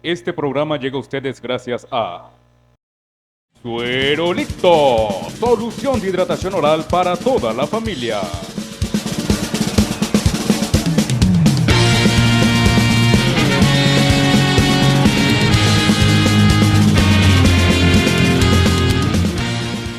Este programa llega a ustedes gracias a Suerolito, solución de hidratación oral para toda la familia.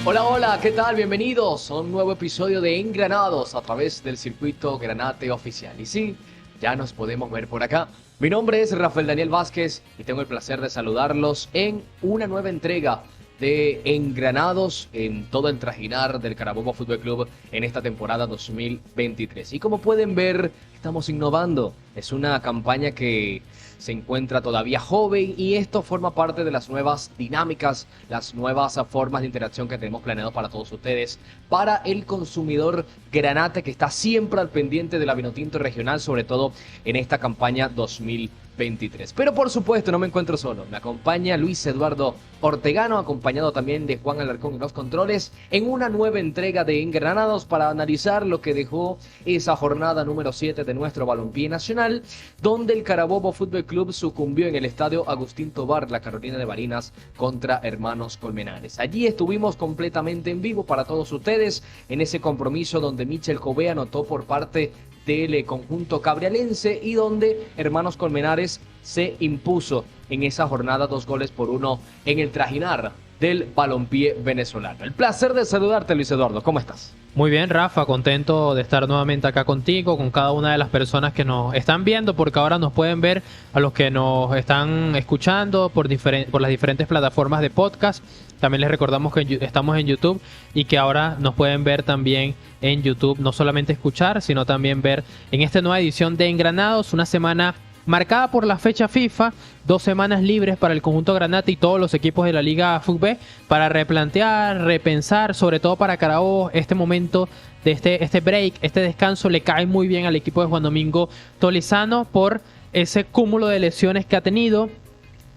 Hola, hola, ¿qué tal? Bienvenidos a un nuevo episodio de Engranados a través del circuito Granate Oficial. Y sí, ya nos podemos ver por acá. Mi nombre es Rafael Daniel Vázquez y tengo el placer de saludarlos en una nueva entrega de Engranados en todo el trajinar del Carabobo Fútbol Club en esta temporada 2023. Y como pueden ver, estamos innovando. Es una campaña que se encuentra todavía joven y esto forma parte de las nuevas dinámicas, las nuevas formas de interacción que tenemos planeado para todos ustedes, para el consumidor granate que está siempre al pendiente de la Vinotinto regional, sobre todo en esta campaña 2023. Pero por supuesto no me encuentro solo, me acompaña Luis Eduardo Ortegano, acompañado también de Juan Alarcón en los controles, en una nueva entrega de Engranados para analizar lo que dejó esa jornada número 7 de nuestro balompié nacional, donde el Carabobo Fútbol Club sucumbió en el estadio Agustín Tobar, la Carolina de Barinas, contra Hermanos Colmenares. Allí estuvimos completamente en vivo para todos ustedes en ese compromiso donde Michel Covea anotó por parte del conjunto cabrialense y donde Hermanos Colmenares se impuso en esa jornada 2-1 en el trajinar del balompié venezolano. El placer de saludarte, Luis Eduardo, ¿cómo estás? Muy bien, Rafa, contento de estar nuevamente acá contigo, con cada una de las personas que nos están viendo, porque ahora nos pueden ver a los que nos están escuchando por las diferentes plataformas de podcast. También les recordamos que estamos en YouTube y que ahora nos pueden ver también en YouTube, no solamente escuchar, sino también ver en esta nueva edición de Engranados, una semana marcada por la fecha FIFA, 2 semanas libres para el conjunto Granate y todos los equipos de la Liga FUTB para replantear, repensar, sobre todo para Carabobo, este momento de este break, este descanso le cae muy bien al equipo de Juan Domingo Tolizano por ese cúmulo de lesiones que ha tenido,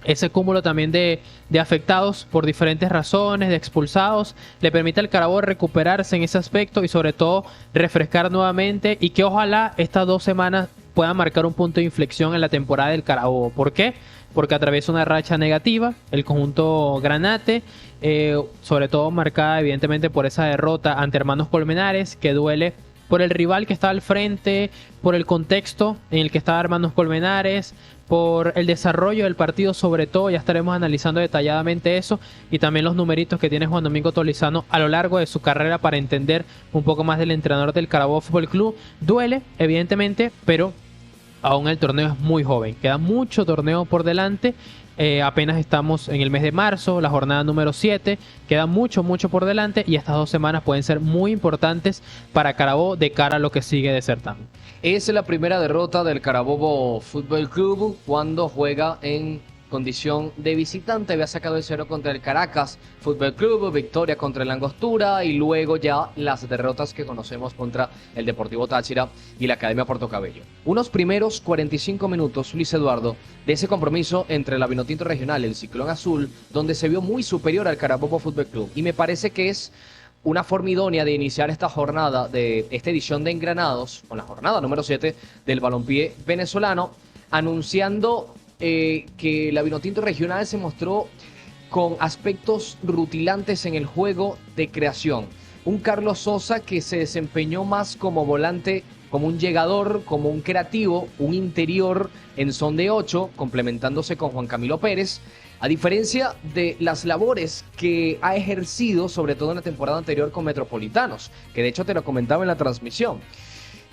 ese cúmulo también de afectados por diferentes razones, de expulsados, le permite al Carabobo recuperarse en ese aspecto y sobre todo refrescar nuevamente y que ojalá estas 2 semanas puedan marcar un punto de inflexión en la temporada del Carabobo. ¿Por qué? Porque atraviesa una racha negativa, el conjunto Granate, sobre todo marcada evidentemente por esa derrota ante Hermanos Colmenares, que duele por el rival que está al frente, por el contexto en el que está Hermanos Colmenares, por el desarrollo del partido sobre todo, ya estaremos analizando detalladamente eso, y también los numeritos que tiene Juan Domingo Tolizano a lo largo de su carrera para entender un poco más del entrenador del Carabobo Fútbol Club. Duele, evidentemente, pero aún el torneo es muy joven, queda mucho torneo por delante. Apenas estamos en el mes de marzo, la jornada número 7, queda mucho por delante y estas 2 semanas pueden ser muy importantes para Carabobo de cara a lo que sigue de certamen. Es la primera derrota del Carabobo Fútbol Club cuando juega en condición de visitante. Había sacado el 0 contra el Caracas Fútbol Club, victoria contra el Angostura y luego ya las derrotas que conocemos contra el Deportivo Táchira y la Academia Portocabello. Unos primeros 45 minutos, Luis Eduardo, de ese compromiso entre la Vinotinto Regional y el Ciclón Azul, donde se vio muy superior al Carabobo Fútbol Club. Y me parece que es una forma idónea de iniciar esta jornada de esta edición de Engranados, con la jornada número 7 del balompié venezolano, anunciando que la Vinotinto Regional se mostró con aspectos rutilantes en el juego de creación. Un Carlos Sosa que se desempeñó más como volante, como un llegador, como un creativo, un interior en son de 8, complementándose con Juan Camilo Pérez, a diferencia de las labores que ha ejercido, sobre todo en la temporada anterior con Metropolitanos, que de hecho te lo comentaba en la transmisión,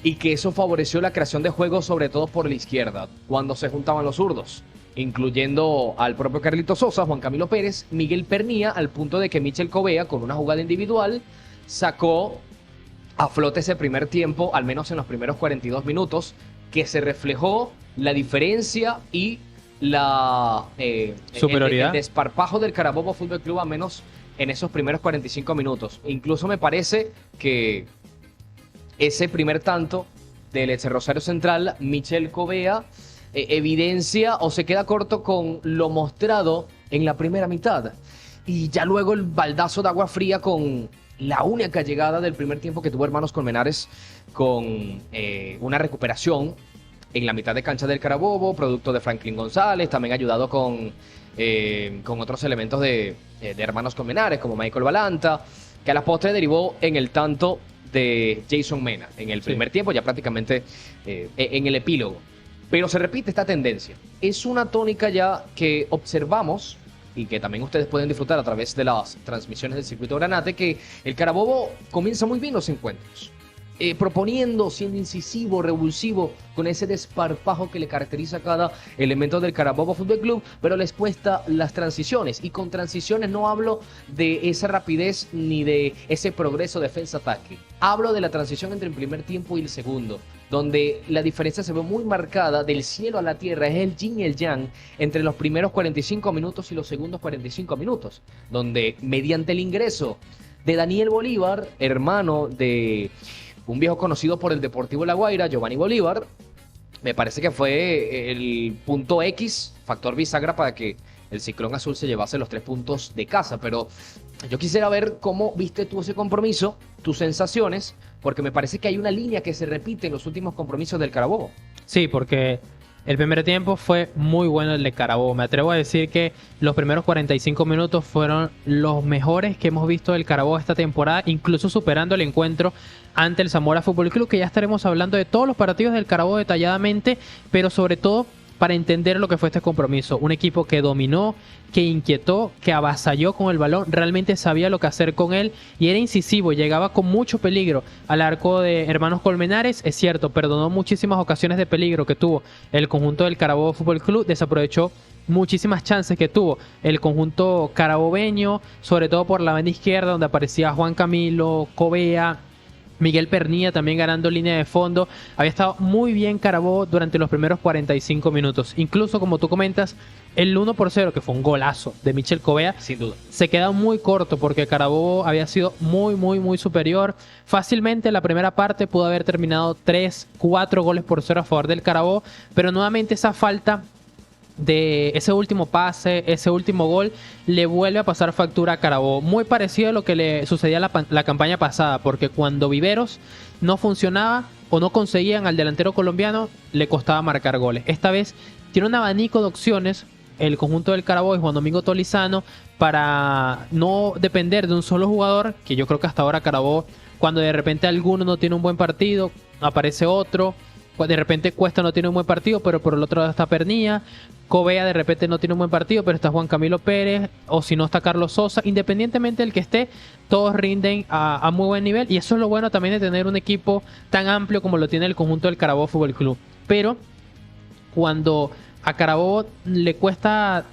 y que eso favoreció la creación de juegos sobre todo por la izquierda, cuando se juntaban los zurdos, incluyendo al propio Carlito Sosa, Juan Camilo Pérez, Miguel Pernía, al punto de que Michel Covea, con una jugada individual, sacó a flote ese primer tiempo, al menos en los primeros 42 minutos, que se reflejó la diferencia y la superioridad, el desparpajo del Carabobo Fútbol Club, al menos en esos primeros 45 minutos. Incluso me parece que ese primer tanto del ex Rosario Central, Michel Covea, evidencia o se queda corto con lo mostrado en la primera mitad. Y ya luego el baldazo de agua fría con la única llegada del primer tiempo que tuvo Hermanos Colmenares, con una recuperación en la mitad de cancha del Carabobo, producto de Franklin González, también ayudado con otros elementos de hermanos Colmenares, como Michael Balanta, que a la postre derivó en el tanto de Jason Mena en el primer tiempo, ya prácticamente en el epílogo. Pero se repite esta tendencia. Es una tónica ya que observamos y que también ustedes pueden disfrutar a través de las transmisiones del Circuito Granate, que el Carabobo comienza muy bien los encuentros. Proponiendo, siendo incisivo, revulsivo, con ese desparpajo que le caracteriza a cada elemento del Carabobo Fútbol Club, pero les cuesta las transiciones. Y con transiciones no hablo de esa rapidez ni de ese progreso defensa-ataque. Hablo de la transición entre el primer tiempo y el segundo, donde la diferencia se ve muy marcada del cielo a la tierra. Es el yin y el yang entre los primeros 45 minutos y los segundos 45 minutos, donde mediante el ingreso de Daniel Bolívar, hermano de un viejo conocido por el Deportivo La Guaira, Giovanni Bolívar, me parece que fue el punto X, factor bisagra para que el Ciclón Azul se llevase los 3 puntos de casa. Pero yo quisiera ver cómo viste tú ese compromiso, tus sensaciones, porque me parece que hay una línea que se repite en los últimos compromisos del Carabobo. Sí, porque el primer tiempo fue muy bueno el de Carabobo. Me atrevo a decir que los primeros 45 minutos fueron los mejores que hemos visto del Carabobo esta temporada, incluso superando el encuentro ante el Zamora Fútbol Club, que ya estaremos hablando de todos los partidos del Carabobo detalladamente, pero sobre todo para entender lo que fue este compromiso. Un equipo que dominó, que inquietó, que avasalló con el balón, realmente sabía lo que hacer con él y era incisivo, llegaba con mucho peligro al arco de Hermanos Colmenares. Es cierto, perdonó muchísimas ocasiones de peligro que tuvo el conjunto del Carabobo Fútbol Club, desaprovechó muchísimas chances que tuvo el conjunto carabobeño, sobre todo por la banda izquierda, donde aparecía Juan Camilo, Covea, Miguel Pernilla también ganando línea de fondo. Había estado muy bien Carabobo durante los primeros 45 minutos. Incluso, como tú comentas, el 1-0, que fue un golazo de Michel Covea, Sin duda. se queda muy corto porque Carabobo había sido muy superior. Fácilmente la primera parte pudo haber terminado 3-4 goles por 0 a favor del Carabobo, pero nuevamente esa falta de ese último pase, ese último gol, le vuelve a pasar factura a Carabobo. Muy parecido a lo que le sucedía la campaña pasada, porque cuando Viveros no funcionaba o no conseguían al delantero colombiano, le costaba marcar goles. Esta vez tiene un abanico de opciones el conjunto del Carabobo y Juan Domingo Tolizano para no depender de un solo jugador, que yo creo que hasta ahora Carabobo, cuando de repente alguno no tiene un buen partido, aparece otro. De repente Cuesta no tiene un buen partido, pero por el otro lado está Pernilla. Covea de repente no tiene un buen partido, pero está Juan Camilo Pérez, o si no está Carlos Sosa. Independientemente del que esté, todos rinden a muy buen nivel, y eso es lo bueno también de tener un equipo tan amplio como lo tiene el conjunto del Carabobo Fútbol Club. Pero cuando a Carabobo le cuesta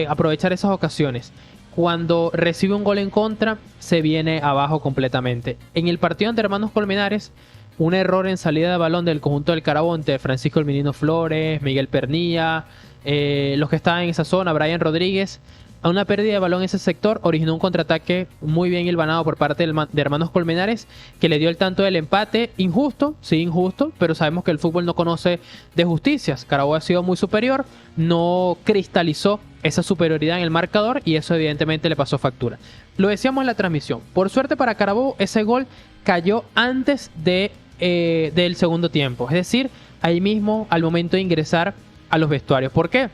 aprovechar esas ocasiones, cuando recibe un gol en contra, se viene abajo completamente. En el partido ante Hermanos Colmenares, un error en salida de balón del conjunto del Carabobo ante Francisco El Menino Flores, Miguel Pernilla, los que estaban en esa zona, Brian Rodríguez. A una pérdida de balón en ese sector originó un contraataque muy bien hilvanado por parte de Hermanos Colmenares, que le dio el tanto del empate. Injusto, sí, injusto, pero sabemos que el fútbol no conoce de justicias. Carabobo ha sido muy superior, no cristalizó esa superioridad en el marcador y eso evidentemente le pasó factura. Lo decíamos en la transmisión, por suerte para Carabobo ese gol cayó antes del segundo tiempo, es decir, ahí mismo al momento de ingresar a los vestuarios. ¿Por qué?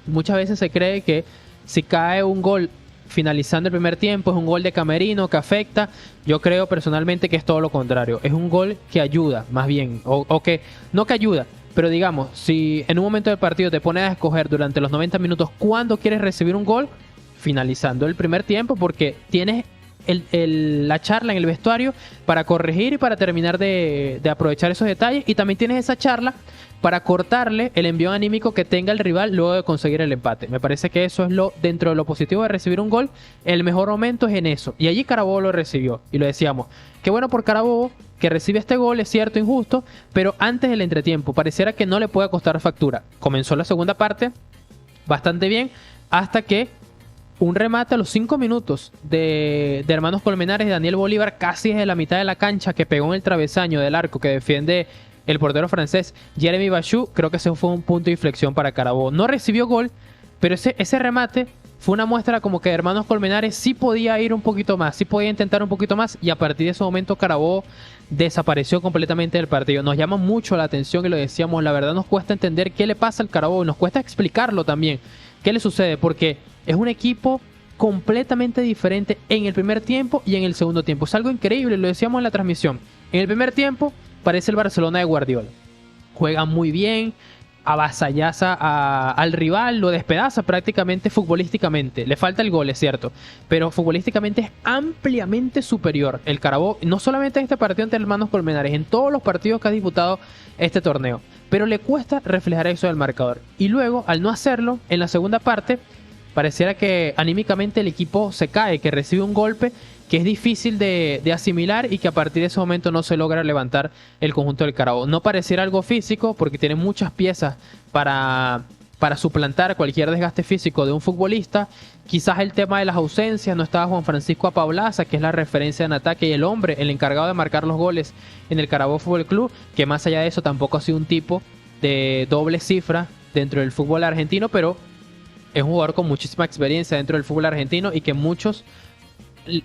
Muchas veces se cree que si cae un gol finalizando el primer tiempo es un gol de camerino que afecta. Yo creo personalmente que es todo lo contrario, es un gol que ayuda más bien, o que no que ayuda, pero digamos, si en un momento del partido te pones a escoger durante los 90 minutos cuándo quieres recibir un gol, finalizando el primer tiempo, porque tienes la charla en el vestuario para corregir y para terminar de aprovechar esos detalles, y también tienes esa charla para cortarle el envío anímico que tenga el rival luego de conseguir el empate. Me parece que eso es dentro de lo positivo de recibir un gol, el mejor momento es en eso, y allí Carabobo lo recibió, y lo decíamos, qué bueno por Carabobo que recibe este gol, es cierto, injusto, pero antes del entretiempo pareciera que no le puede costar factura. Comenzó la segunda parte bastante bien, hasta que un remate a los 5 minutos de Hermanos Colmenares, de Daniel Bolívar, casi desde la mitad de la cancha, que pegó en el travesaño del arco que defiende el portero francés Jeremy Bachou. Creo que ese fue un punto de inflexión para Carabobo. No recibió gol, pero ese remate fue una muestra como que Hermanos Colmenares sí podía ir un poquito más, sí podía intentar un poquito más, y a partir de ese momento Carabobo desapareció completamente del partido. Nos llama mucho la atención y lo decíamos, la verdad nos cuesta entender qué le pasa al Carabobo, nos cuesta explicarlo también, qué le sucede, porque es un equipo completamente diferente en el primer tiempo y en el segundo tiempo. Es algo increíble, lo decíamos en la transmisión. En el primer tiempo parece el Barcelona de Guardiola. Juega muy bien, avasallaza al rival, lo despedaza prácticamente futbolísticamente. Le falta el gol, es cierto, pero futbolísticamente es ampliamente superior el Carabobo, no solamente en este partido ante Hermanos Colmenares, en todos los partidos que ha disputado este torneo. Pero le cuesta reflejar eso del marcador. Y luego, al no hacerlo, en la segunda parte, pareciera que anímicamente el equipo se cae, que recibe un golpe que es difícil de asimilar y que a partir de ese momento no se logra levantar el conjunto del Carabobo. No pareciera algo físico porque tiene muchas piezas para suplantar cualquier desgaste físico de un futbolista. Quizás el tema de las ausencias, no estaba Juan Francisco Apaulaza, que es la referencia en ataque y el hombre, el encargado de marcar los goles en el Carabobo Fútbol Club, que más allá de eso tampoco ha sido un tipo de doble cifra dentro del fútbol argentino, pero es un jugador con muchísima experiencia dentro del fútbol argentino y que muchos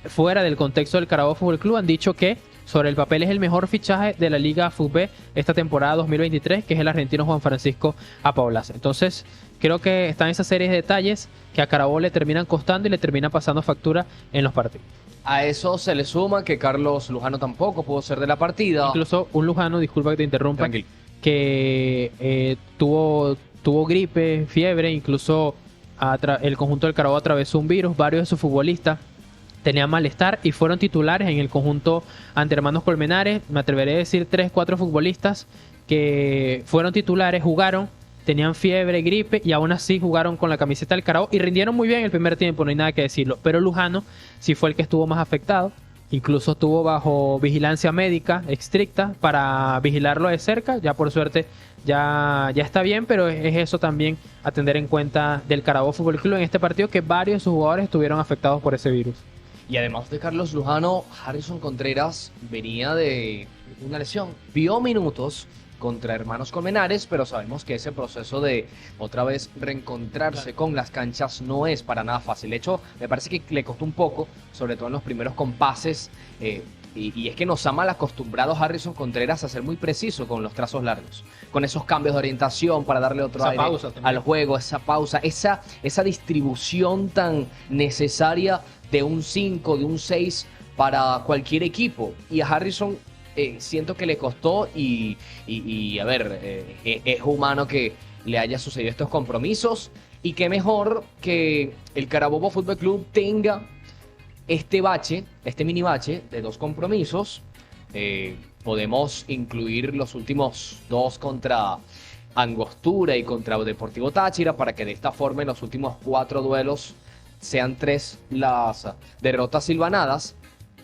fuera del contexto del Carabobo Fútbol Club han dicho que sobre el papel es el mejor fichaje de la Liga Fútbol esta temporada 2023, que es el argentino Juan Francisco Apaolaza. Entonces creo que están esas series de detalles que a Carabobo le terminan costando y le terminan pasando factura en los partidos. A eso se le suma que Carlos Lujano tampoco pudo ser de la partida. Incluso un Lujano, disculpa que te interrumpa, Tranquilo. que tuvo gripe, fiebre, incluso el conjunto del Carabobo atravesó un virus, varios de sus futbolistas tenían malestar y fueron titulares en el conjunto ante Hermanos Colmenares. Me atreveré a decir 3-4 futbolistas que fueron titulares, jugaron, tenían fiebre, gripe y aún así jugaron con la camiseta del Carabobo y rindieron muy bien el primer tiempo, no hay nada que decirlo. Pero Lujano sí fue el que estuvo más afectado, incluso estuvo bajo vigilancia médica estricta para vigilarlo de cerca. Ya por suerte ya está bien, pero es eso también a tener en cuenta del Carabobo Fútbol Club en este partido, que varios de sus jugadores estuvieron afectados por ese virus. Y además de Carlos Lujano, Harrison Contreras venía de una lesión. Vio minutos contra Hermanos Colmenares, pero sabemos que ese proceso de otra vez reencontrarse con las canchas no es para nada fácil. De hecho, me parece que le costó un poco, sobre todo en los primeros compases. Y es que nos ha mal acostumbrado Harrison Contreras a ser muy preciso con los trazos largos, con esos cambios de orientación para darle otro aire al juego, esa pausa, esa distribución tan necesaria de un 5, de un 6 para cualquier equipo. Y a Harrison siento que le costó y a ver, es humano que le haya sucedido estos compromisos y que mejor que el Carabobo Fútbol Club tenga este mini bache de 2 compromisos. Podemos incluir los últimos 2 contra Angostura y contra Deportivo Táchira para que de esta forma en los últimos 4 duelos sean 3 las derrotas silvanadas.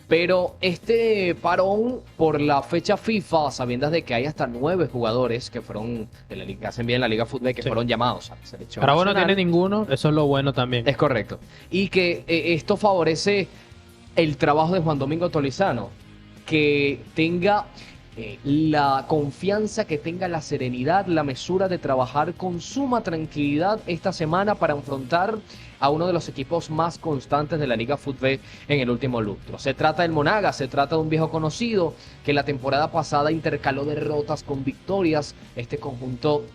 Pero este parón por la fecha FIFA, sabiendo de que hay hasta 9 jugadores que fueron de la liga, que hacen bien la Liga Fútbol, que fueron llamados a la selección Carabobo no nacional. tiene ninguno, eso es lo bueno también. Es correcto. Y que esto favorece el trabajo de Juan Domingo Tolizano, que tenga la confianza, que tenga la serenidad, la mesura de trabajar con suma tranquilidad esta semana para enfrentar a uno de los equipos más constantes de la Liga Fútbol en el último lustro. Se trata del Monagas, se trata de un viejo conocido que la temporada pasada intercaló derrotas con victorias. Este conjunto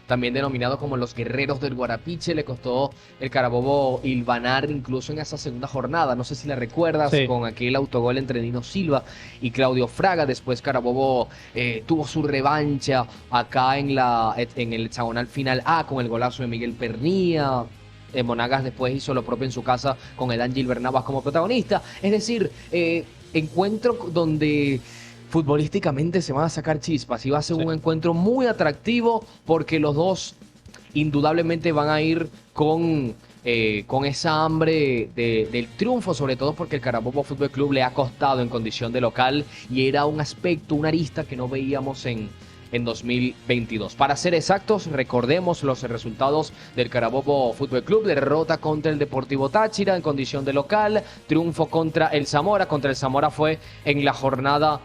también denominado como los guerreros del Guarapiche, le costó el Carabobo hilvanar incluso en esa segunda jornada, no sé si la recuerdas, sí, con aquel autogol entre Nino Silva y Claudio Fraga. Después Carabobo tuvo su revancha acá en el hexagonal final A con el golazo de Miguel Pernía. Monagas después hizo lo propio en su casa con Edán Gilbert Navas como protagonista. Es decir, encuentro donde futbolísticamente se van a sacar chispas y va a ser un encuentro muy atractivo porque los dos indudablemente van a ir con esa hambre del triunfo, sobre todo porque el Carabobo Fútbol Club le ha costado en condición de local y era un aspecto, una arista que no veíamos en en 2022. Para ser exactos, recordemos los resultados del Carabobo Fútbol Club: derrota contra el Deportivo Táchira en condición de local, triunfo contra el Zamora. Contra el Zamora fue en la jornada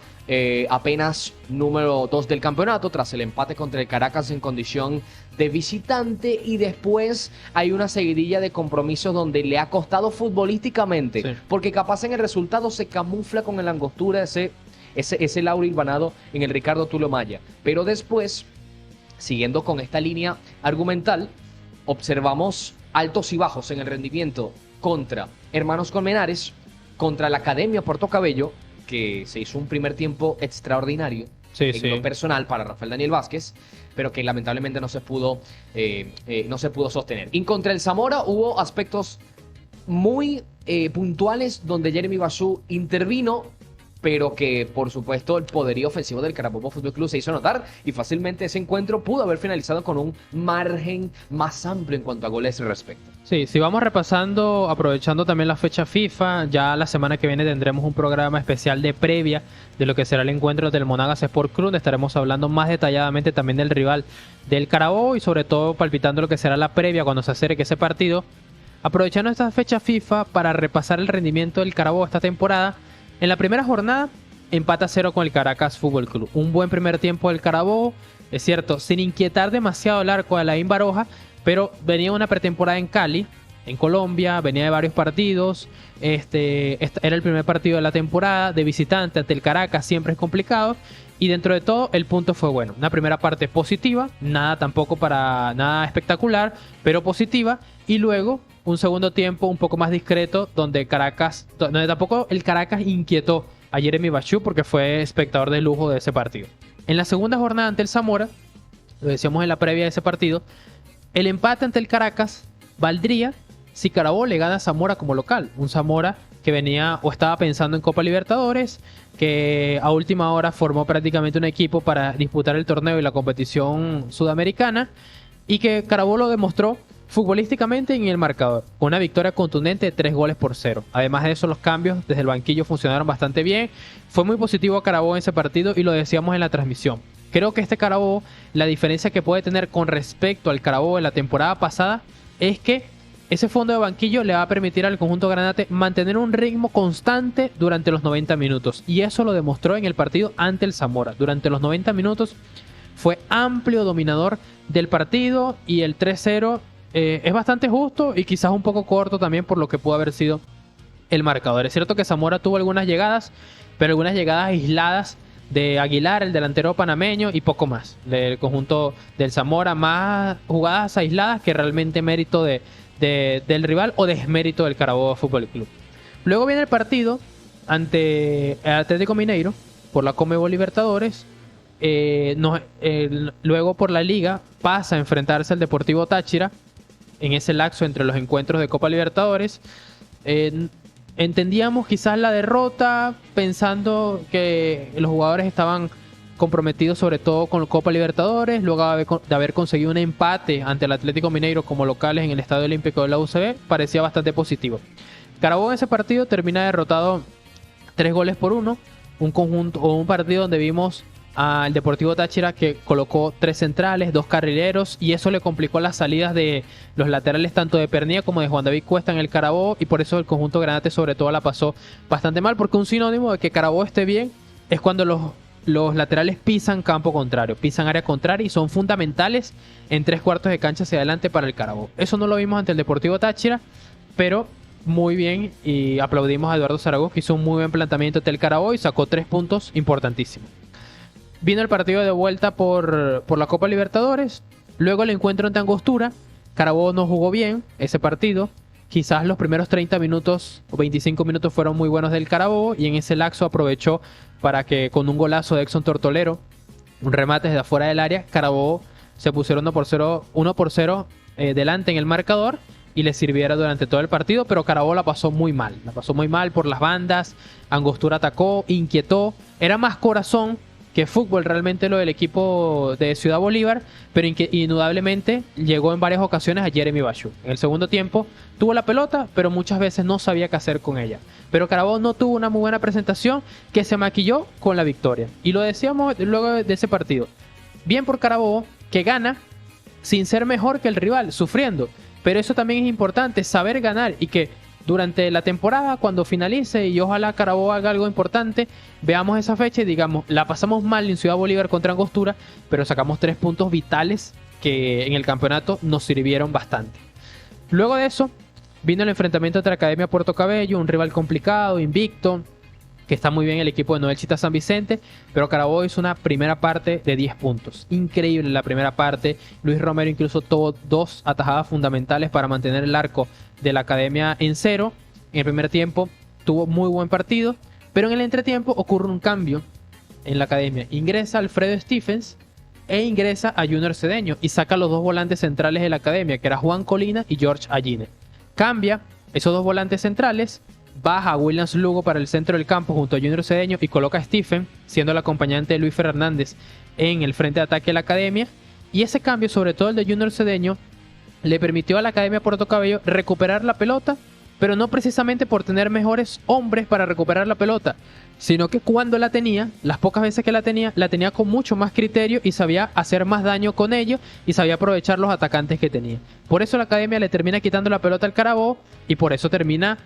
apenas número 2 del campeonato, tras el empate contra el Caracas en condición de visitante, y después hay una seguidilla de compromisos donde le ha costado futbolísticamente, Sí. porque capaz en el resultado se camufla con el Angostura ese Lauro hilvanado en el Ricardo Tulio Maya. Pero después, siguiendo con esta línea argumental, observamos altos y bajos en el rendimiento contra Hermanos Colmenares, contra la Academia Puerto Cabello, que se hizo un primer tiempo extraordinario en lo personal para Rafael Daniel Vázquez, pero que lamentablemente no se pudo sostener. Y contra el Zamora hubo aspectos muy puntuales donde Jeremy Basú intervino, pero que por supuesto el poderío ofensivo del Carabobo Fútbol Club se hizo notar, y fácilmente ese encuentro pudo haber finalizado con un margen más amplio en cuanto a goles respecto. Sí, si vamos repasando, aprovechando también la fecha FIFA, ya la semana que viene tendremos un programa especial de previa de lo que será el encuentro del Monagas Sport Club, donde estaremos hablando más detalladamente también del rival del Carabobo y sobre todo palpitando lo que será la previa cuando se acerque ese partido. Aprovechando esta fecha FIFA para repasar el rendimiento del Carabobo esta temporada. En la primera jornada, empata 0 con el Caracas Fútbol Club. Un buen primer tiempo del Carabobo, es cierto, sin inquietar demasiado el arco de Alain Baroja, pero venía una pretemporada en Cali, en Colombia, venía de varios partidos. Este era el primer partido de la temporada, de visitante ante el Caracas, siempre es complicado. Y dentro de todo, el punto fue bueno. Una primera parte positiva, nada tampoco para nada espectacular, pero positiva. Y luego un segundo tiempo un poco más discreto, donde tampoco el Caracas inquietó a Jeremy Basú, porque fue espectador de lujo de ese partido. En la segunda jornada ante el Zamora, lo decíamos en la previa de ese partido, el empate ante el Caracas valdría si Carabobo le gana a Zamora como local. Un Zamora que venía o estaba pensando en Copa Libertadores, que a última hora formó prácticamente un equipo para disputar el torneo y la competición sudamericana, y que Carabobo lo demostró futbolísticamente en el marcador, con una victoria contundente de 3-0. Además de eso, los cambios desde el banquillo funcionaron bastante bien. Fue muy positivo a Carabobo en ese partido y lo decíamos en la transmisión. Creo que este Carabobo, la diferencia que puede tener con respecto al Carabobo de la temporada pasada, es que ese fondo de banquillo le va a permitir al conjunto granate mantener un ritmo constante durante los 90 minutos. Y eso lo demostró en el partido ante el Zamora. Durante los 90 minutos fue amplio dominador del partido, y el 3-0 es bastante justo y quizás un poco corto también por lo que pudo haber sido el marcador. Es cierto que Zamora tuvo algunas llegadas, pero algunas llegadas aisladas de Aguilar, el delantero panameño, y poco más. Del conjunto del Zamora, más jugadas aisladas que realmente mérito del rival o desmérito del Carabobo Fútbol Club. Luego viene el partido ante el Atlético Mineiro por la Conmebol Libertadores. Luego por la Liga pasa a enfrentarse al Deportivo Táchira en ese lapso entre los encuentros de Copa Libertadores. Entendíamos quizás la derrota, pensando que los jugadores estaban comprometidos sobre todo con Copa Libertadores, luego de haber conseguido un empate ante el Atlético Mineiro como locales en el Estadio Olímpico de la UCB, parecía bastante positivo. Carabobo en ese partido termina derrotado 3-1, un partido donde vimos al Deportivo Táchira que colocó 3 centrales, 2 carrileros, y eso le complicó las salidas de los laterales tanto de Pernía como de Juan David Cuesta en el Carabobo, y por eso el conjunto granate sobre todo la pasó bastante mal, porque un sinónimo de que Carabobo esté bien es cuando los laterales pisan campo contrario, pisan área contraria, y son fundamentales en 3/4 de cancha hacia adelante para el Carabobo. Eso no lo vimos ante el Deportivo Táchira, pero muy bien, y aplaudimos a Eduardo Zaragoza, que hizo un muy buen planteamiento ante el Carabobo y sacó 3 puntos importantísimos. Vino el partido de vuelta por la Copa Libertadores. Luego el encuentro ante Angostura. Carabobo no jugó bien ese partido. Quizás los primeros 30 minutos o 25 minutos fueron muy buenos del Carabobo, y en ese lapso aprovechó para que con un golazo de Exxon Tortolero, un remate desde afuera del área, Carabobo se pusiera 1-0 delante en el marcador y le sirviera durante todo el partido, pero Carabobo la pasó muy mal por las bandas. Angostura atacó, inquietó, era más corazón que fútbol realmente lo del equipo de Ciudad Bolívar, pero indudablemente llegó en varias ocasiones a Jeremy Basú. En el segundo tiempo tuvo la pelota, pero muchas veces no sabía qué hacer con ella. Pero Carabobo no tuvo una muy buena presentación, que se maquilló con la victoria. Y lo decíamos luego de ese partido. bien por Carabobo, que gana sin ser mejor que el rival, sufriendo. Pero eso también es importante, saber ganar, y que durante la temporada, cuando finalice, y ojalá Carabobo haga algo importante, veamos esa fecha y digamos, la pasamos mal en Ciudad Bolívar contra Angostura, pero sacamos 3 puntos vitales que en el campeonato nos sirvieron bastante. Luego de eso, vino el enfrentamiento entre Academia Puerto Cabello, un rival complicado, invicto, que está muy bien el equipo de Noel Chita San Vicente, pero Carabobo hizo una primera parte de 10 puntos. Increíble la primera parte. Luis Romero incluso tuvo 2 atajadas fundamentales para mantener el arco de la Academia en 0. En el primer tiempo tuvo muy buen partido, pero en el entretiempo ocurre un cambio en la Academia. Ingresa Alfredo Stephens e ingresa a Junior Cedeño y saca los 2 volantes centrales de la Academia, que era Juan Colina y George Alline. Cambia esos 2 volantes centrales, baja a Williams Lugo para el centro del campo junto a Junior Cedeño y coloca a Stephen, siendo el acompañante de Luis Fernández, en el frente de ataque de la Academia. Y ese cambio, sobre todo el de Junior Cedeño, le permitió a la Academia Puerto Cabello recuperar la pelota, pero no precisamente por tener mejores hombres para recuperar la pelota, sino que cuando la tenía, las pocas veces que la tenía con mucho más criterio y sabía hacer más daño con ello y sabía aprovechar los atacantes que tenía. Por eso la Academia le termina quitando la pelota al Carabobo y por eso termina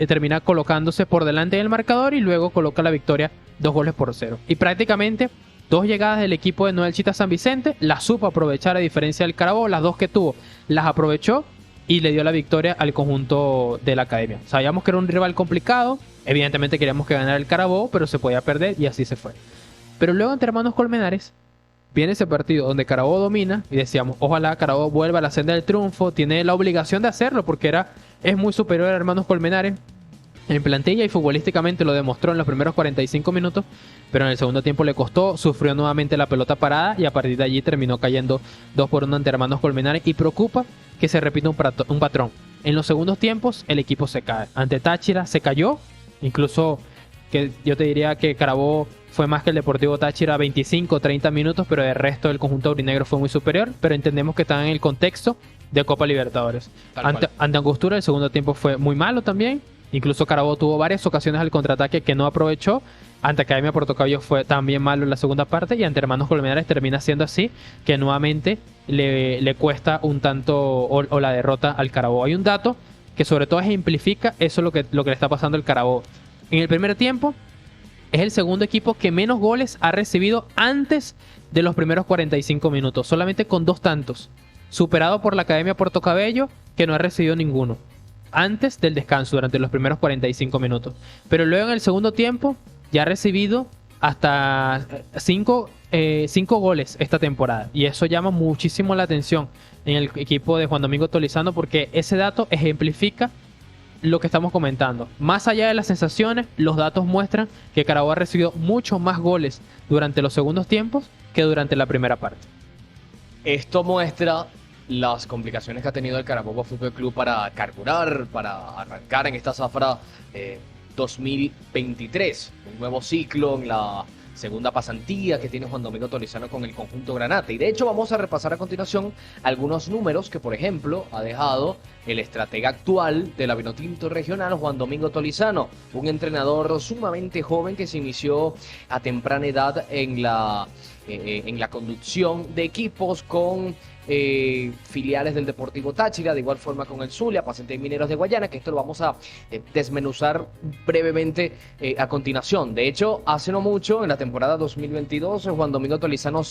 termina colocándose por delante del marcador y luego coloca la victoria 2-0. Y prácticamente 2 llegadas del equipo de Noel Chita San Vicente las supo aprovechar, a diferencia del Carabobo. Las 2 que tuvo las aprovechó y le dio la victoria al conjunto de la Academia. Sabíamos que era un rival complicado, evidentemente queríamos que ganara el Carabobo, pero se podía perder y así se fue. Pero luego entre Hermanos Colmenares viene ese partido donde Carabobo domina y decíamos, ojalá Carabobo vuelva a la senda del triunfo, tiene la obligación de hacerlo porque es muy superior a Hermanos Colmenares en plantilla y futbolísticamente lo demostró en los primeros 45 minutos, pero en el segundo tiempo le costó, sufrió nuevamente la pelota parada y a partir de allí terminó cayendo 2-1 ante Hermanos Colmenares y preocupa que se repita un patrón. En los segundos tiempos el equipo se cae. Ante Táchira se cayó, incluso que yo te diría que Carabobo fue más que el Deportivo Táchira 25 o 30 minutos, pero el resto del conjunto aurinegro fue muy superior, pero entendemos que están en el contexto de Copa Libertadores. Ante Angostura el segundo tiempo fue muy malo también, incluso Carabobo tuvo varias ocasiones al contraataque que no aprovechó. Ante Academia Puerto Cabello fue también malo en la segunda parte y ante Hermanos Colmenares termina siendo así, que nuevamente le cuesta un tanto o la derrota al Carabobo. Hay un dato que sobre todo ejemplifica eso lo que le está pasando al Carabobo. En el primer tiempo es el segundo equipo que menos goles ha recibido antes de los primeros 45 minutos, solamente con 2 tantos, superado por la Academia Puerto Cabello, que no ha recibido ninguno antes del descanso durante los primeros 45 minutos. Pero luego en el segundo tiempo ya ha recibido hasta 5 goles esta temporada. Y eso llama muchísimo la atención en el equipo de Juan Domingo Tolizano, porque ese dato ejemplifica lo que estamos comentando. Más allá de las sensaciones, los datos muestran que Carabobo ha recibido muchos más goles durante los segundos tiempos que durante la primera parte. Esto muestra las complicaciones que ha tenido el Carabobo Fútbol Club para carburar, para arrancar en esta zafra 2023. Un nuevo ciclo en la segunda pasantía que tiene Juan Domingo Tolizano con el conjunto Granate. Y de hecho vamos a repasar a continuación algunos números que, por ejemplo, ha dejado el estratega actual de la Vinotinto Regional, Juan Domingo Tolizano, un entrenador sumamente joven que se inició a temprana edad en la conducción de equipos con filiales del Deportivo Táchira, de igual forma con el Zulia, Pacente y Mineros de Guayana, que esto lo vamos a desmenuzar brevemente a continuación. De hecho, hace no mucho, en la temporada 2022, Juan Domingo Tolizano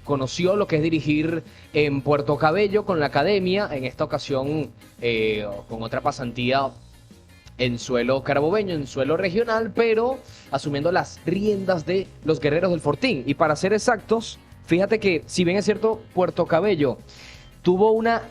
conoció lo que es dirigir en Puerto Cabello con la Academia, en esta ocasión con otra pasantía en suelo carabobeño, en suelo regional, pero asumiendo las riendas de los Guerreros del Fortín. Y para ser exactos, fíjate que, si bien es cierto, Puerto Cabello tuvo una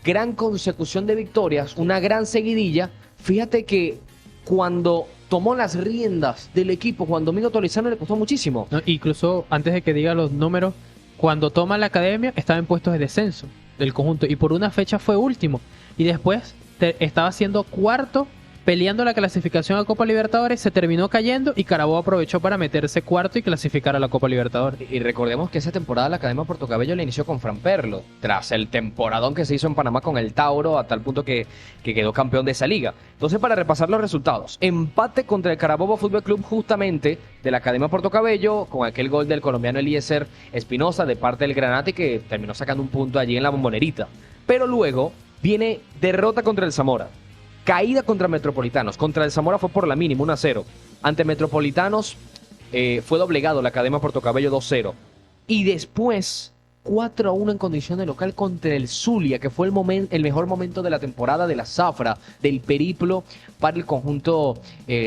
gran consecución de victorias, una gran seguidilla, fíjate que cuando tomó las riendas del equipo, Juan Domingo Tolizano le costó muchísimo. No, incluso antes de que diga los números, cuando toma la Academia estaba en puestos de descenso del conjunto y por una fecha fue último. Y después estaba siendo cuarto peleando la clasificación a Copa Libertadores, se terminó cayendo y Carabobo aprovechó para meterse cuarto y clasificar a la Copa Libertadores. Y recordemos que esa temporada la Academia Puerto Cabello la inició con Fran Perlo, tras el temporadón que se hizo en Panamá con el Tauro, a tal punto que quedó campeón de esa liga. Entonces, para repasar los resultados, empate contra el Carabobo Fútbol Club, justamente de la Academia Puerto Cabello, con aquel gol del colombiano Eliezer Espinosa de parte del Granate, que terminó sacando un punto allí en la Bombonerita. Pero luego viene derrota contra el Zamora, caída contra Metropolitanos. Contra el Zamora fue por la mínima, 1-0. Ante Metropolitanos fue doblegado la Academia Puerto Cabello, 2-0. Y después 4-1 en condición de local contra el Zulia, que fue el mejor momento de la temporada de la zafra, del periplo para el conjunto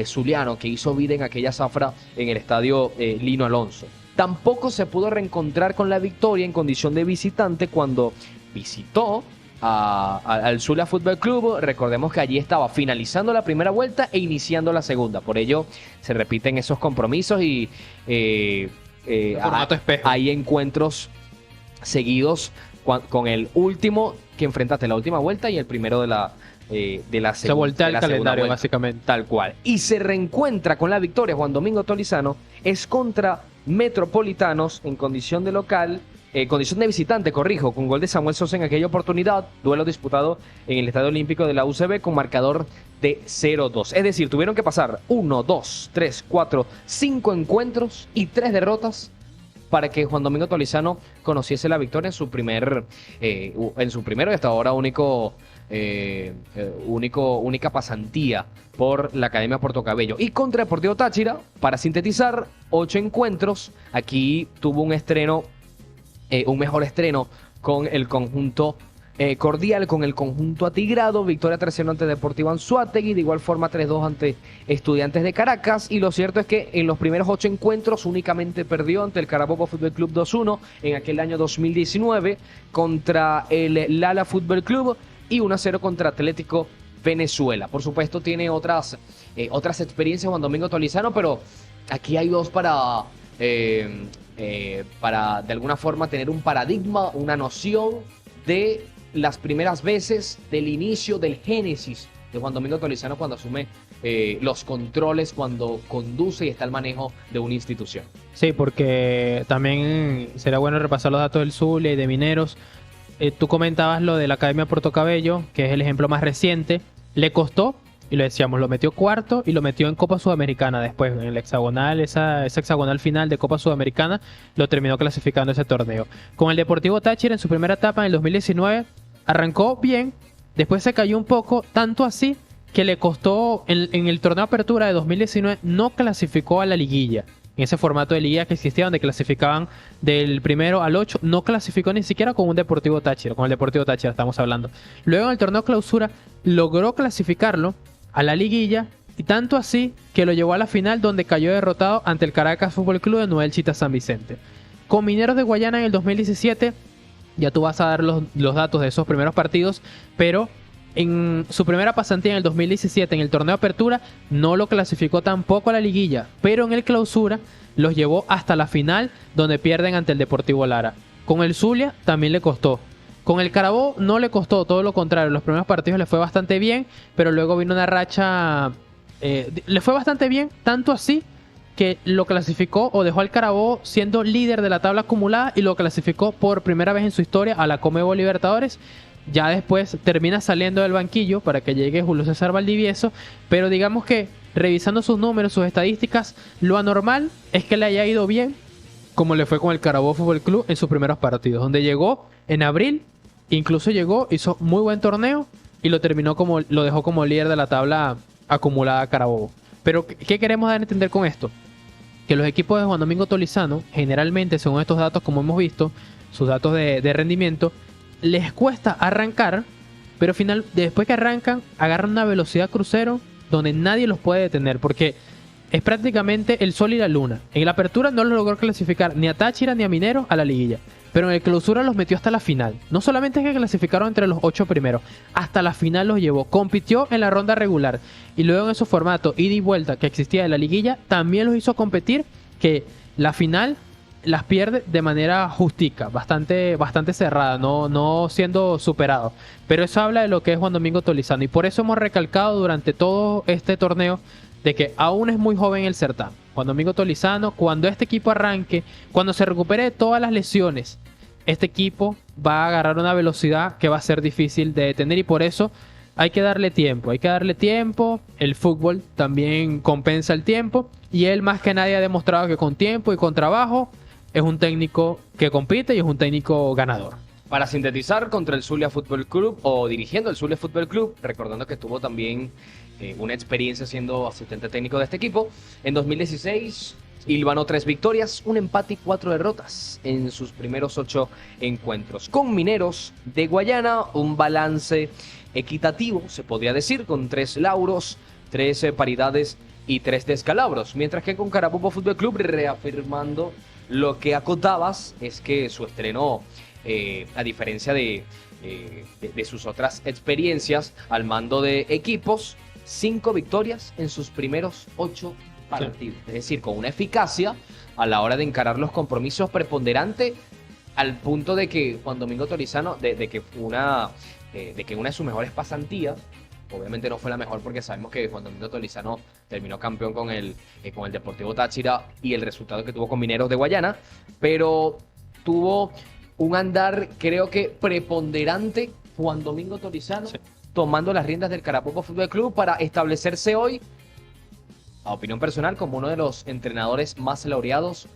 zuliano, que hizo vida en aquella zafra en el estadio Lino Alonso. Tampoco se pudo reencontrar con la victoria en condición de visitante cuando visitó al Zulia Fútbol Club. Recordemos que allí estaba finalizando la primera vuelta e iniciando la segunda. Por ello se repiten esos compromisos y formato espejo. hay encuentros seguidos con el último que enfrentaste en la última vuelta y el primero de la segunda. Se voltea el calendario, vuelta, básicamente. Tal cual. Y se reencuentra con la victoria Juan Domingo Tolizano. Es contra Metropolitanos en condición de local. Condición de visitante, corrijo, con gol de Samuel Sosa en aquella oportunidad, duelo disputado en el Estadio Olímpico de la UCB con marcador de 0-2. Es decir, tuvieron que pasar 1, 2, 3, 4, 5 encuentros y 3 derrotas para que Juan Domingo Tolizano conociese la victoria en su primero y hasta ahora única pasantía por la Academia Puerto Cabello. Y contra Deportivo Táchira, para sintetizar, 8 encuentros. Aquí tuvo un mejor estreno con el conjunto Cordial, con el conjunto atigrado. Victoria 3-0 ante Deportivo Anzoátegui, de igual forma 3-2 ante Estudiantes de Caracas. Y lo cierto es que en los primeros 8 encuentros únicamente perdió ante el Carabobo Fútbol Club 2-1 en aquel año 2019, contra el Lala Fútbol Club y 1-0 contra Atlético Venezuela. Por supuesto tiene otras experiencias Juan Domingo Tolizano, pero aquí hay dos para de alguna forma tener un paradigma, una noción de las primeras veces del inicio, del génesis de Juan Domingo Tolizano cuando asume los controles, cuando conduce y está al manejo de una institución. Sí, porque también será bueno repasar los datos del Zulia y de Mineros. Tú comentabas lo de la Academia Puerto Cabello, que es el ejemplo más reciente. Le costó, y lo decíamos, lo metió cuarto y lo metió en Copa Sudamericana después, en el hexagonal, esa hexagonal final de Copa Sudamericana, lo terminó clasificando ese torneo. Con el Deportivo Táchira en su primera etapa en el 2019, arrancó bien, después se cayó un poco, tanto así que le costó, en el torneo Apertura de 2019, no clasificó a la liguilla. En ese formato de liga que existía, donde clasificaban del primero al 8, no clasificó ni siquiera con un Deportivo Táchira, con el Deportivo Táchira estamos hablando. Luego en el torneo Clausura logró clasificarlo a la liguilla, y tanto así que lo llevó a la final, donde cayó derrotado ante el Caracas Fútbol Club de Noel Chita San Vicente. Con Mineros de Guayana en el 2017, ya tú vas a dar los datos de esos primeros partidos, pero en su primera pasantía en el 2017 en el torneo Apertura no lo clasificó tampoco a la liguilla, pero en el Clausura los llevó hasta la final, donde pierden ante el Deportivo Lara. Con el Zulia también le costó. Con el Carabobo no le costó, todo lo contrario. Los primeros partidos le fue bastante bien, pero luego vino una racha... le fue bastante bien, tanto así que lo clasificó o dejó al Carabobo siendo líder de la tabla acumulada y lo clasificó por primera vez en su historia a la Conmebol Libertadores. Ya después termina saliendo del banquillo para que llegue Julio César Valdivieso, pero digamos que revisando sus números, sus estadísticas, lo anormal es que le haya ido bien, como le fue con el Carabobo Fútbol Club en sus primeros partidos, donde llegó en abril, incluso hizo muy buen torneo y lo dejó como líder de la tabla acumulada Carabobo. Pero ¿qué queremos dar a entender con esto? Que los equipos de Juan Domingo Tolizano, generalmente, según estos datos, como hemos visto, sus datos de rendimiento, les cuesta arrancar, pero después que arrancan, agarran una velocidad crucero donde nadie los puede detener, porque es prácticamente el sol y la luna. En la Apertura no los logró clasificar ni a Táchira ni a Minero a la liguilla, pero en el Clausura los metió hasta la final. No solamente es que clasificaron entre los 8 primeros, hasta la final los llevó. Compitió en la ronda regular y luego en esos formatos ida y vuelta que existía de la liguilla, también los hizo competir, que la final las pierde de manera justica, bastante cerrada, no siendo superado. Pero eso habla de lo que es Juan Domingo Tolizano. Y por eso hemos recalcado durante todo este torneo de que aún es muy joven el certamen. Juan Domingo Tolizano, cuando este equipo arranque, cuando se recupere de todas las lesiones, este equipo va a agarrar una velocidad que va a ser difícil de detener, y por eso hay que darle tiempo. El fútbol también compensa el tiempo, y él más que nadie ha demostrado que con tiempo y con trabajo es un técnico que compite y es un técnico ganador. Para sintetizar, contra el Zulia Fútbol Club, o dirigiendo el Zulia Fútbol Club, recordando que tuvo también una experiencia siendo asistente técnico de este equipo, en 2016 hilvanó 3 victorias, un empate y 4 derrotas en sus primeros 8 encuentros. Con Mineros de Guayana, un balance equitativo, se podría decir, con 3 lauros, 3 paridades y 3 descalabros. Mientras que con Carabobo Fútbol Club, reafirmando lo que acotabas, es que su estreno, a diferencia de sus otras experiencias al mando de equipos, 5 victorias en sus primeros 8 partidos. Es decir, con una eficacia a la hora de encarar los compromisos preponderante, al punto de que Juan Domingo Tolizano, de que una de sus mejores pasantías, obviamente no fue la mejor porque sabemos que Juan Domingo Tolizano terminó campeón con el Deportivo Táchira y el resultado que tuvo con Mineros de Guayana, pero tuvo un andar, creo que preponderante, Juan Domingo Tolizano, sí, tomando las riendas del Carabobo Fútbol Club para establecerse hoy, a opinión personal, como uno de los entrenadores más laureados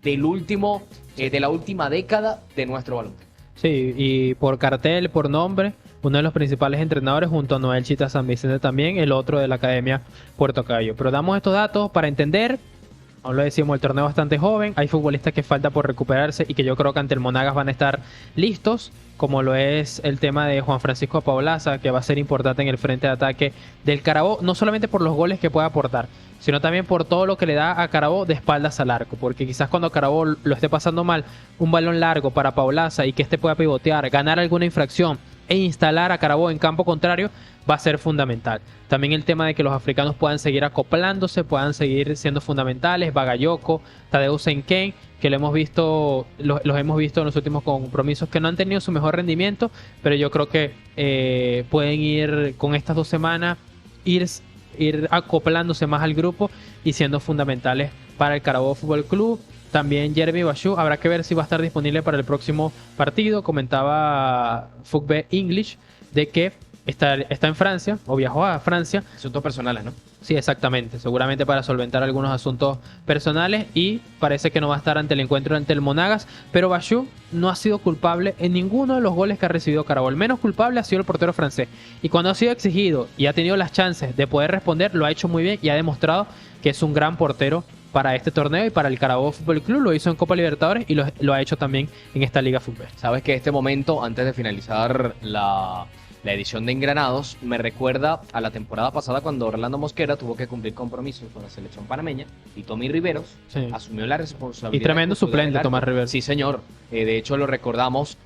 de la última década de nuestro baloncesto. Sí, y por cartel, por nombre, uno de los principales entrenadores, junto a Noel Chita San Vicente también, el otro de la Academia Puerto Cayo. Pero damos estos datos para entender, aún lo decimos, el torneo es bastante joven, hay futbolistas que falta por recuperarse y que yo creo que ante el Monagas van a estar listos, como lo es el tema de Juan Francisco Paulaza, que va a ser importante en el frente de ataque del Carabobo, no solamente por los goles que puede aportar, sino también por todo lo que le da a Carabobo de espaldas al arco, porque quizás cuando Carabobo lo esté pasando mal, un balón largo para Paulaza y que este pueda pivotear, ganar alguna infracción e instalar a Carabobo en campo contrario, va a ser fundamental. También el tema de que los africanos puedan seguir acoplándose, puedan seguir siendo fundamentales, Bagayoko, Tadeu Senken, que los hemos visto en los últimos compromisos, que no han tenido su mejor rendimiento, pero yo creo que pueden ir con estas 2 semanas, ir acoplándose más al grupo y siendo fundamentales para el Carabobo Fútbol Club. También Jeremy Bachou, habrá que ver si va a estar disponible para el próximo partido. Comentaba Fútbol English de que está en Francia, o viajó a Francia. Asuntos personales, ¿no? Sí, exactamente. Seguramente para solventar algunos asuntos personales, y parece que no va a estar ante el encuentro ante el Monagas. Pero Bachou no ha sido culpable en ninguno de los goles que ha recibido Carabobo. El menos culpable ha sido el portero francés. Y cuando ha sido exigido y ha tenido las chances de poder responder, lo ha hecho muy bien y ha demostrado que es un gran portero para este torneo y para el Carabobo Fútbol Club. Lo hizo en Copa Libertadores y lo ha hecho también en esta Liga Fútbol. Sabes que este momento, antes de finalizar la edición de Engranados, me recuerda a la temporada pasada cuando Orlando Mosquera tuvo que cumplir compromisos con la selección panameña y Tommy Riveros asumió la responsabilidad. Y tremendo suplente Tomás Riveros. Sí, señor. De hecho, lo recordamos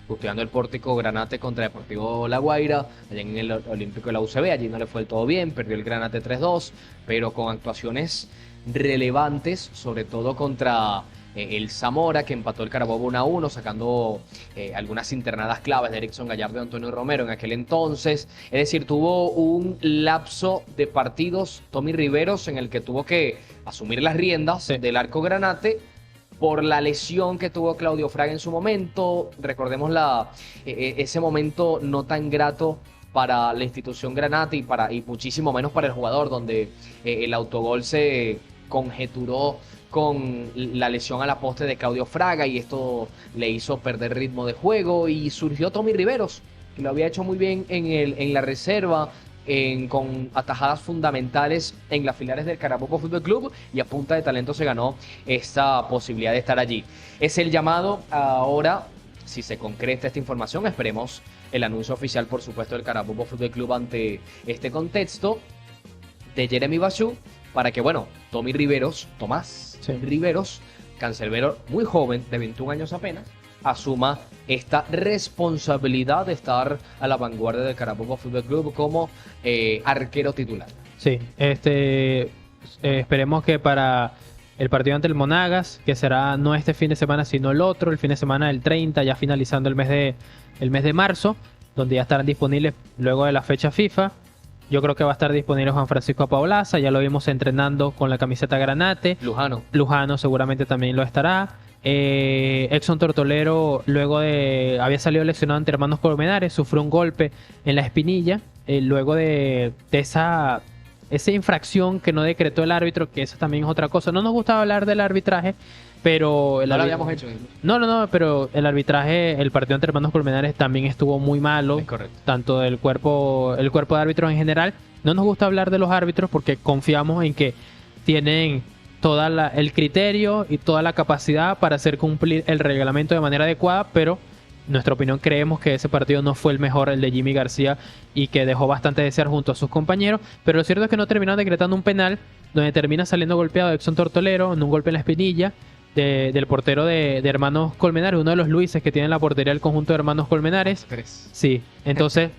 custeando el pórtico Granate contra Deportivo La Guaira, allá en el Olímpico de la UCB. Allí no le fue del todo bien, perdió el Granate 3-2, pero con actuaciones relevantes, sobre todo contra el Zamora, que empató el Carabobo 1-1, sacando algunas internadas claves de Erickson Gallardo y Antonio Romero en aquel entonces. Es decir, tuvo un lapso de partidos Tommy Riveros en el que tuvo que asumir las riendas del arco Granate por la lesión que tuvo Claudio Fraga en su momento. Recordemos ese momento no tan grato para la institución Granate y muchísimo menos para el jugador, donde el autogol se conjeturó con la lesión a la poste de Claudio Fraga y esto le hizo perder ritmo de juego, y surgió Tommy Riveros, que lo había hecho muy bien en la reserva, con atajadas fundamentales en las filiales del Carabobo Fútbol Club, y a punta de talento se ganó esta posibilidad de estar allí. Es el llamado ahora, si se concreta esta información, esperemos el anuncio oficial, por supuesto, del Carabobo Fútbol Club ante este contexto de Jeremy Bachou, para que, bueno, Tomás Riveros, cancerbero muy joven, de 21 años apenas, asuma esta responsabilidad de estar a la vanguardia del Carabobo Fútbol Club como arquero titular. Sí, esperemos que para el partido ante el Monagas, que será no este fin de semana, sino el otro, el fin de semana del 30, ya finalizando el mes de marzo, donde ya estarán disponibles luego de la fecha FIFA. Yo creo que va a estar disponible Juan Francisco Paolaza, ya lo vimos entrenando con la camiseta Granate. Lujano seguramente también lo estará. Exxon Tortolero había salido lesionado ante Hermanos Colmenares, sufrió un golpe en la espinilla, luego de esa infracción que no decretó el árbitro, que esa también es otra cosa. No nos gustaba hablar del arbitraje, pero no lo habíamos hecho. No, pero el arbitraje, el partido entre Hermanos Colmenares también estuvo muy malo, tanto del cuerpo de árbitros en general. No nos gusta hablar de los árbitros porque confiamos en que tienen el criterio y toda la capacidad para hacer cumplir el reglamento de manera adecuada, pero nuestra opinión, creemos que ese partido no fue el mejor, el de Jimmy García, y que dejó bastante de desear junto a sus compañeros. Pero lo cierto es que no terminaron decretando un penal, donde termina saliendo golpeado Exxon Tortolero en un golpe en la espinilla del portero de Hermanos Colmenares, uno de los Luises que tiene la portería del conjunto de Hermanos Colmenares. Sí, entonces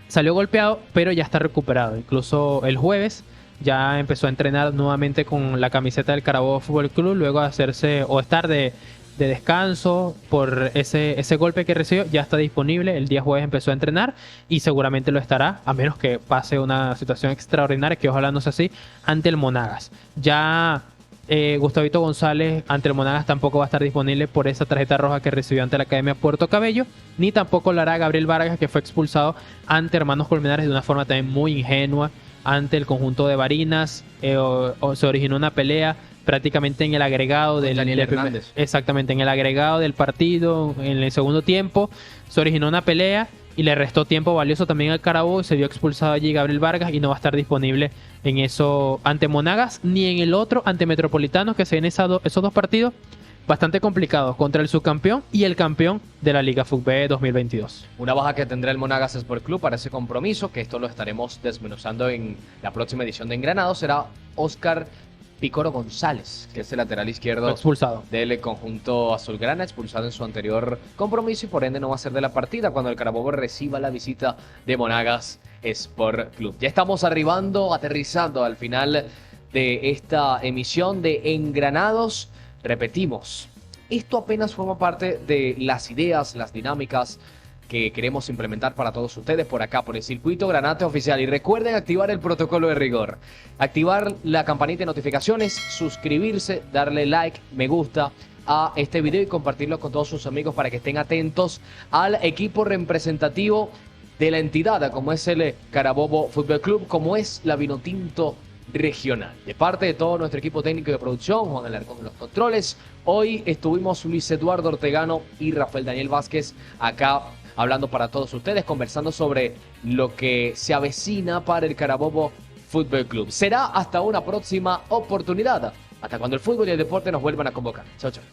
salió golpeado, pero ya está recuperado. Incluso el jueves ya empezó a entrenar nuevamente con la camiseta del Carabobo Fútbol Club, luego de estar de descanso por ese golpe que recibió. Ya está disponible, el día jueves empezó a entrenar y seguramente lo estará, a menos que pase una situación extraordinaria, que ojalá no sea así, ante el Monagas. Ya Gustavito González ante el Monagas tampoco va a estar disponible por esa tarjeta roja que recibió ante la Academia Puerto Cabello, ni tampoco lo hará Gabriel Vargas, que fue expulsado ante Hermanos Colmenares de una forma también muy ingenua ante el conjunto de Barinas. Se originó una pelea prácticamente en el agregado exactamente, en el agregado del partido, en el segundo tiempo se originó una pelea y le restó tiempo valioso también al Carabobo y se vio expulsado allí Gabriel Vargas, y no va a estar disponible en eso ante Monagas ni en el otro ante Metropolitanos, que se ven esos dos partidos bastante complicados contra el subcampeón y el campeón de la Liga Fútbol 2022. Una baja que tendrá el Monagas Sport Club para ese compromiso, que esto lo estaremos desmenuzando en la próxima edición de Engranados, será Oscar Picoro González, que es el lateral izquierdo expulsado del conjunto azulgrana, expulsado en su anterior compromiso y por ende no va a ser de la partida cuando el Carabobo reciba la visita de Monagas Sport Club. Ya estamos aterrizando al final de esta emisión de Engranados. Repetimos, esto apenas forma parte de las ideas, las dinámicas que queremos implementar para todos ustedes por acá, por el Circuito Granate Oficial. Y recuerden activar el protocolo de rigor, activar la campanita de notificaciones, suscribirse, darle like, me gusta a este video y compartirlo con todos sus amigos para que estén atentos al equipo representativo de la entidad, como es el Carabobo Fútbol Club, como es la Vinotinto Regional. De parte de todo nuestro equipo técnico de producción, Juan Alarcón en los controles, hoy estuvimos Luis Eduardo Ortegano y Rafael Daniel Vázquez acá hablando para todos ustedes, conversando sobre lo que se avecina para el Carabobo Fútbol Club. Será hasta una próxima oportunidad, hasta cuando el fútbol y el deporte nos vuelvan a convocar. Chao, chao.